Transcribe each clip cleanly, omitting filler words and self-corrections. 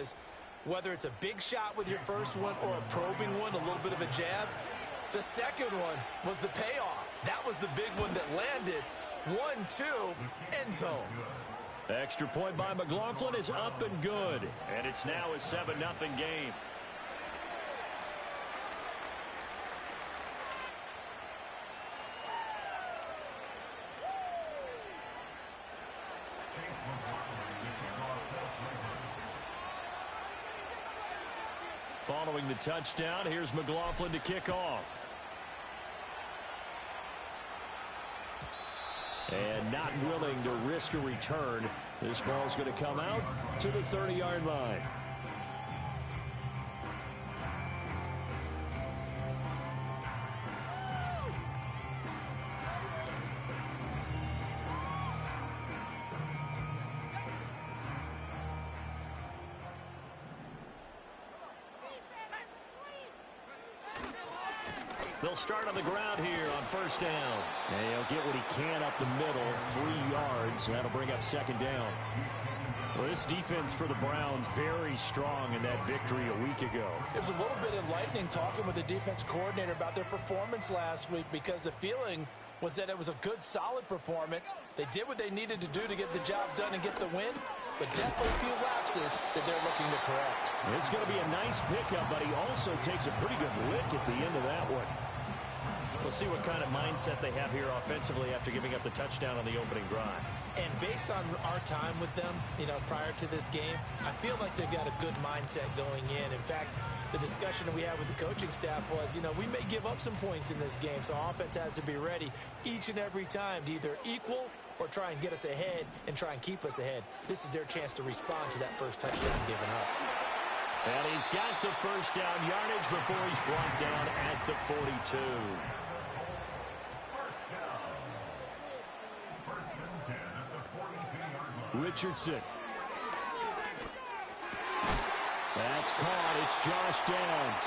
because whether it's a big shot with your first one or a probing one, a little bit of a jab, the second one was the payoff. That was the big one that landed. 1-2, end zone. Extra point by McLaughlin is up and good. And it's now a 7-0 game. Following the touchdown, here's McLaughlin to kick off. And not willing to risk a return. This ball's going to come out to the 30-yard line. They'll start on the ground here on first down. And he'll get what he can up the middle, 3 yards. That'll bring up second down. Well, this defense for the Browns very strong in that victory a week ago. It was a little bit enlightening talking with the defense coordinator about their performance last week, because the feeling was that it was a good, solid performance. They did what they needed to do to get the job done and get the win, but definitely a few lapses that they're looking to correct. It's going to be a nice pickup, but he also takes a pretty good lick at the end of that one. We'll see what kind of mindset they have here offensively after giving up the touchdown on the opening drive. And based on our time with them, prior to this game, I feel like they've got a good mindset going in. In fact, the discussion that we had with the coaching staff was, we may give up some points in this game, so offense has to be ready each and every time to either equal or try and get us ahead and try and keep us ahead. This is their chance to respond to that first touchdown given up. And he's got the first down yardage before he's brought down at the 42. Richardson. That's caught. It's Josh Downs.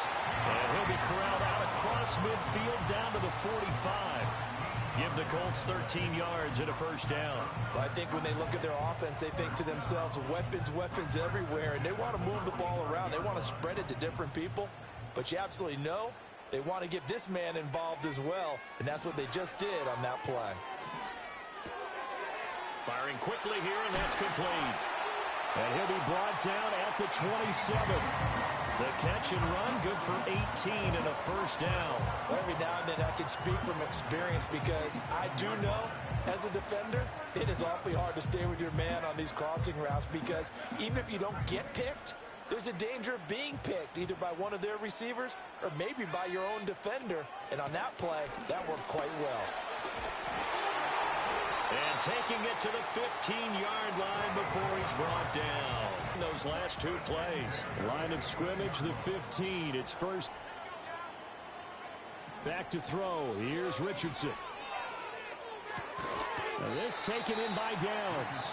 And he'll be corralled out across midfield down to the 45. Give the Colts 13 yards and a first down. Well, I think when they look at their offense, they think to themselves, weapons everywhere, and they want to move the ball around. They want to spread it to different people. But you absolutely know they want to get this man involved as well, and that's what they just did on that play. Firing quickly here, and that's complete. And he'll be brought down at the 27. The catch and run, good for 18 and a first down. Well, every now and then I can speak from experience, because I do know, as a defender, it is awfully hard to stay with your man on these crossing routes, because even if you don't get picked, there's a danger of being picked, either by one of their receivers or maybe by your own defender. And on that play, that worked quite well. And taking it to the 15-yard line before he's brought down. Those last two plays. Line of scrimmage, the 15. It's first. Back to throw. Here's Richardson. And this taken in by Downs.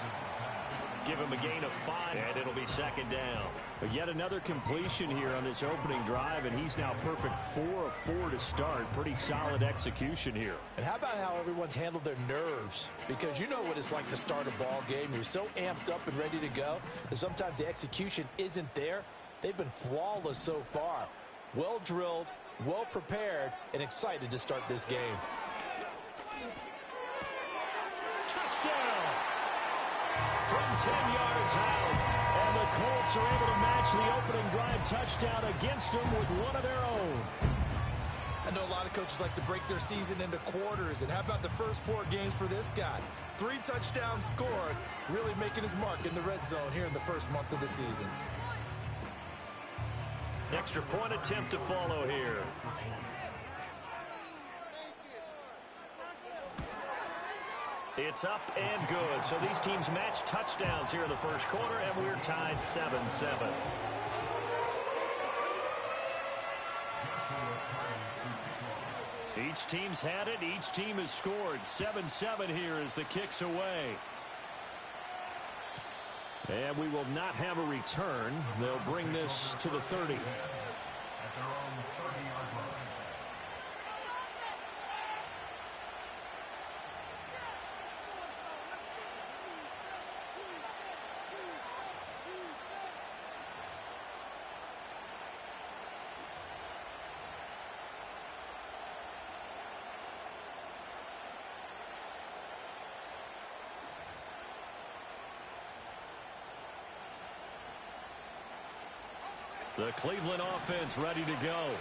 Give him a gain of 5, and it'll be second down. But yet another completion here on this opening drive, and he's now perfect 4 of 4 to start. Pretty solid execution here. And how about how everyone's handled their nerves? Because you know what it's like to start a ball game. You're so amped up and ready to go, and sometimes the execution isn't there. They've been flawless so far. Well drilled, well prepared, and excited to start this game. Touchdown! From 10 yards out, and the Colts are able to match the opening drive touchdown against them with one of their own. I know a lot of coaches like to break their season into quarters, and how about the first 4 games for this guy? 3 touchdowns scored, really making his mark in the red zone here in the first month of the season. Extra point attempt to follow here. It's up and good. So these teams match touchdowns here in the first quarter, and we're tied 7-7. Each team's had it. Each team has scored. 7-7 here as the kick's away. And we will not have a return. They'll bring this to the 30. The Cleveland offense ready to go.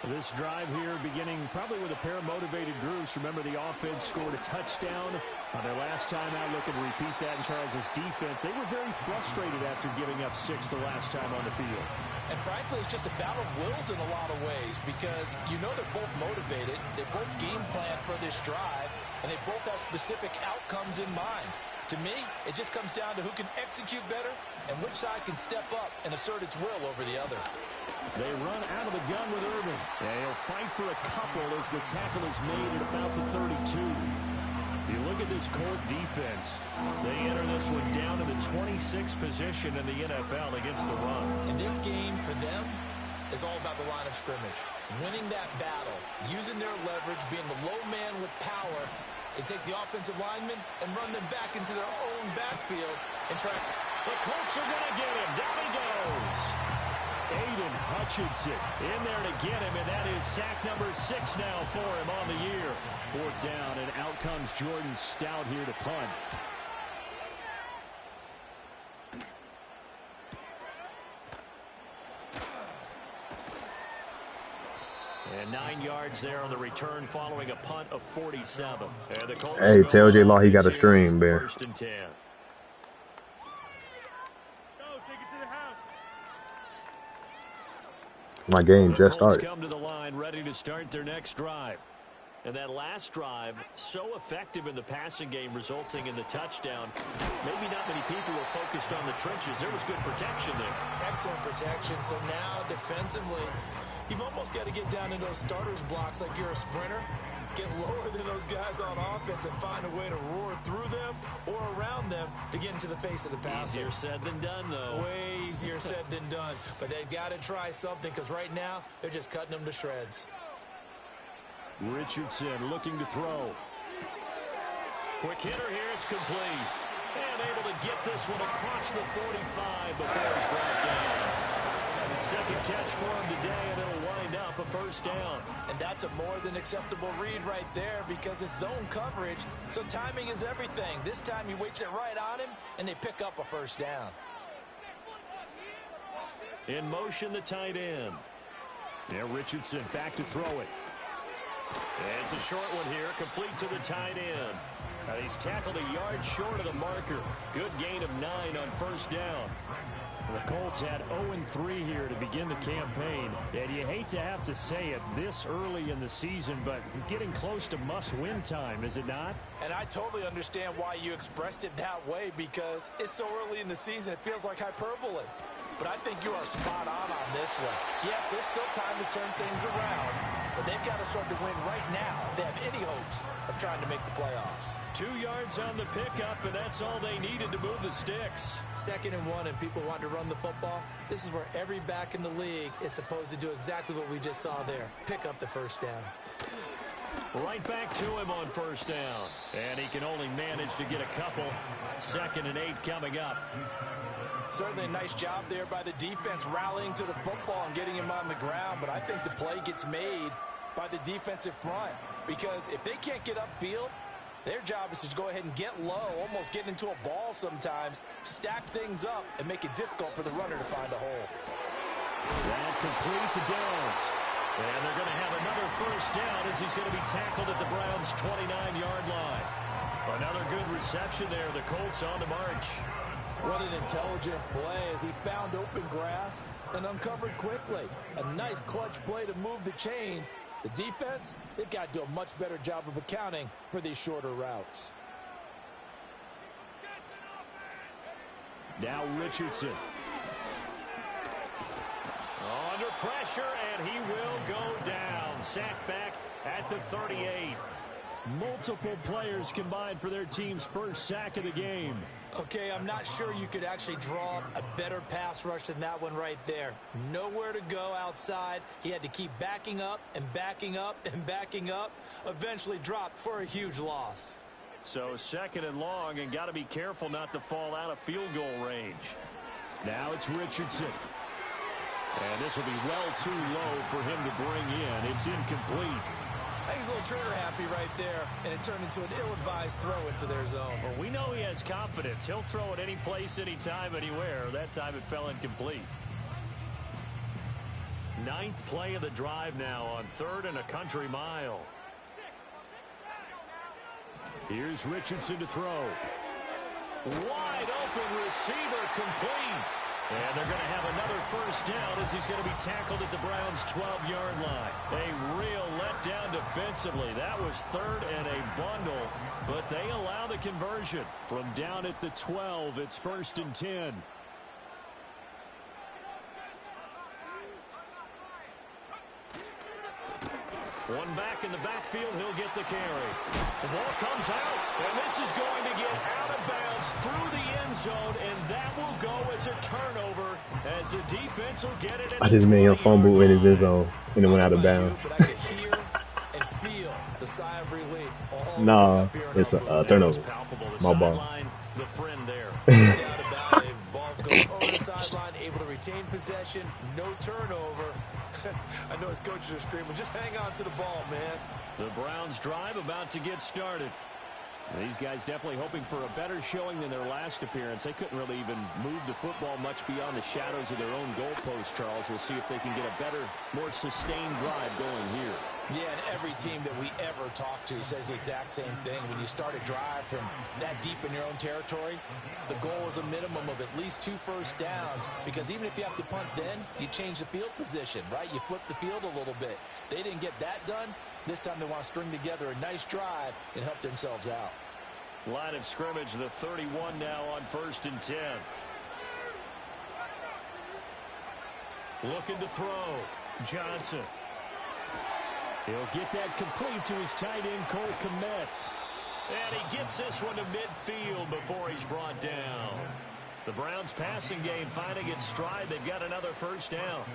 This drive here beginning probably with a pair of motivated groups. Remember, the offense scored a touchdown on their last time out. Looking to repeat that in Charles's defense. They were very frustrated after giving up 6 the last time on the field. And frankly, it's just a battle of wills in a lot of ways because you know they're both motivated. They both game plan for this drive, and they both have specific outcomes in mind. To me, it just comes down to who can execute better and which side can step up and assert its will over the other. They run out of the gun with Urban. They'll fight for a couple as the tackle is made at about the 32. You look at this Colt defense. They enter this one down to the 26th position in the NFL against the run. And this game for them is all about the line of scrimmage. Winning that battle, using their leverage, being the low man with power, to take the offensive linemen and run them back into their own backfield and try. The Colts are going to get him. Down he goes. Aiden Hutchinson in there to get him, and that is sack number 6 now for him on the year. 4th down, and out comes Jordan Stout here to punt. And 9 yards there on the return following a punt of 47. And the Colts hey, tell J Law he got a stream, man. 1st and 10. My game just started. Come to the line, ready to start their next drive. And that last drive, so effective in the passing game, resulting in the touchdown. Maybe not many people were focused on the trenches. There was good protection there. Excellent protection. So now defensively, you've almost got to get down in those starters blocks like you're a sprinter. Get lower than those guys on offense and find a way to roar through them or around them to get into the face of the passer. Easier said than done, though. Way easier said than done. But they've got to try something because right now they're just cutting them to shreds. Richardson looking to throw. Quick hitter here. It's complete. And able to get this one across the 45 before he's brought down. Second catch for him today, and it'll wind up a 1st down. And that's a more than acceptable read right there because it's zone coverage, so timing is everything. This time he waits it right on him, and they pick up a 1st down. In motion, the tight end. Now Richardson back to throw it. And it's a short one here, complete to the tight end. Now he's tackled a yard short of the marker. Good gain of 9 on 1st down. The Colts had 0-3 here to begin the campaign. And you hate to have to say it this early in the season, but getting close to must-win time, is it not? And I totally understand why you expressed it that way because it's so early in the season, it feels like hyperbole. But I think you are spot on this one. Yes, there's still time to turn things around, but they've got to start to win right now if they have any hopes of trying to make the playoffs. 2 yards on the pickup, and that's all they needed to move the sticks. 2nd and 1, and people want to run the football. This is where every back in the league is supposed to do exactly what we just saw there. Pick up the 1st down. Right back to him on 1st down. And he can only manage to get a couple. 2nd and 8 coming up. Certainly a nice job there by the defense rallying to the football and getting him on the ground, but I think the play gets made by the defensive front because if they can't get upfield, their job is to go ahead and get low, almost get into a ball sometimes, stack things up, and make it difficult for the runner to find a hole. That complete to Downs. And they're going to have another 1st down as he's going to be tackled at the Browns' 29-yard line. Another good reception there. The Colts on the march. What an intelligent play as he found open grass and uncovered quickly. A nice clutch play to move the chains. The defense, they've got to do a much better job of accounting for these shorter routes. Now Richardson. Under pressure, and he will go down. Sacked back at the 38. Multiple players combined for their team's 1st sack of the game. Okay, I'm not sure you could actually draw up a better pass rush than that one right there. Nowhere to go outside. He had to keep backing up and backing up and backing up. Eventually dropped for a huge loss. So 2nd and long, and got to be careful not to fall out of field goal range. Now it's Richardson. And this will be well too low for him to bring in. It's incomplete. I think he's a little trigger happy right there, and it turned into an ill-advised throw into their zone. Well, we know he has confidence. He'll throw it any place, anytime, anywhere. That time it fell incomplete. Ninth play of the drive now on 3rd and a country mile. Here's Richardson to throw. Wide open receiver complete. And they're going to have another first down as he's going to be tackled at the Browns' 12-yard line. A real letdown defensively. That was 3rd and a bundle, but they allow the conversion. From down at the 12, it's 1st and 10. One back in the backfield, he'll get the carry. The ball comes out, and this is going to get out of bounds through the end zone, and that will go as a turnover as the defense will get it. I just made him fumble in his end zone, and it went out of bounds. But I could hear and feel the sigh of relief. Nah, it's a turnover. My ball. The friend there. No doubt about it. Ball goes over the sideline, able to retain possession, no turnover. I know his coaches are screaming, just hang on to the ball, man. The Browns drive about to get started. These guys definitely hoping for a better showing than their last appearance. They couldn't really even move the football much beyond the shadows of their own goalpost, Charles. We'll see if they can get a better, more sustained drive going here. Yeah, and every team that we ever talk to says the exact same thing. When you start a drive from that deep in your own territory, the goal is a minimum of at least 2 first downs, because even if you have to punt then, you change the field position, right? You flip the field a little bit. They didn't get that done. This time they want to string together a nice drive and help themselves out. Line of scrimmage, the 31 now on 1st and 10. Looking to throw. Johnson. He'll get that complete to his tight end, Cole Kmet. And he gets this one to midfield before he's brought down. The Browns passing game finding its stride. They've got another first down.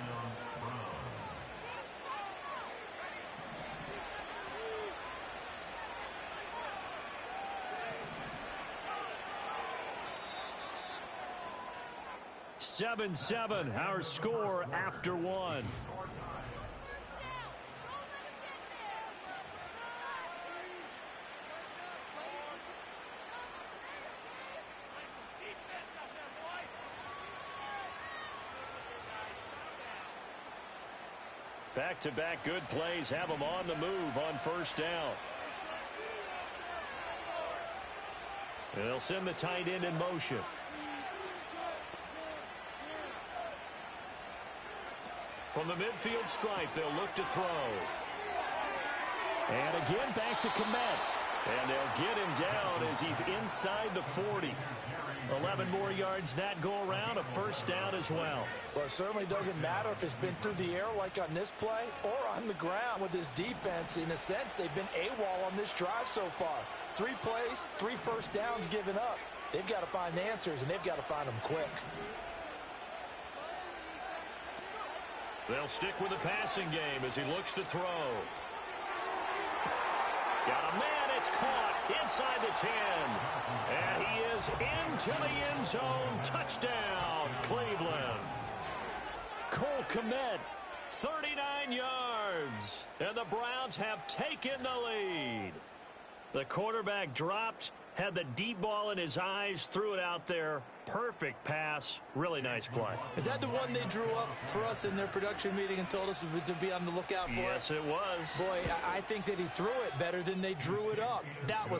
Seven, our score after 1. Back-to-back good plays have them on the move on first down. And they'll send the tight end in motion. From the midfield stripe, they'll look to throw. And again, back to Kmet. And they'll get him down as he's inside the 40. 11 more yards that go around, a first down as well. Well, it certainly doesn't matter if it's been through the air like on this play or on the ground with this defense. In a sense, they've been AWOL on this drive so far. 3 plays, 3 first downs given up. They've got to find answers, and they've got to find them quick. They'll stick with the passing game as he looks to throw. Got a man, it's caught inside the 10. And he is into the end zone. Touchdown, Cleveland. Cole Kmet, 39 yards. And the Browns have taken the lead. The quarterback dropped, had the deep ball in his eyes, threw it out there. Perfect pass. Really nice play. Is that the one they drew up for us in their production meeting and told us to be on the lookout for? Yes, it was. Boy, I think that he threw it better than they drew it up. That was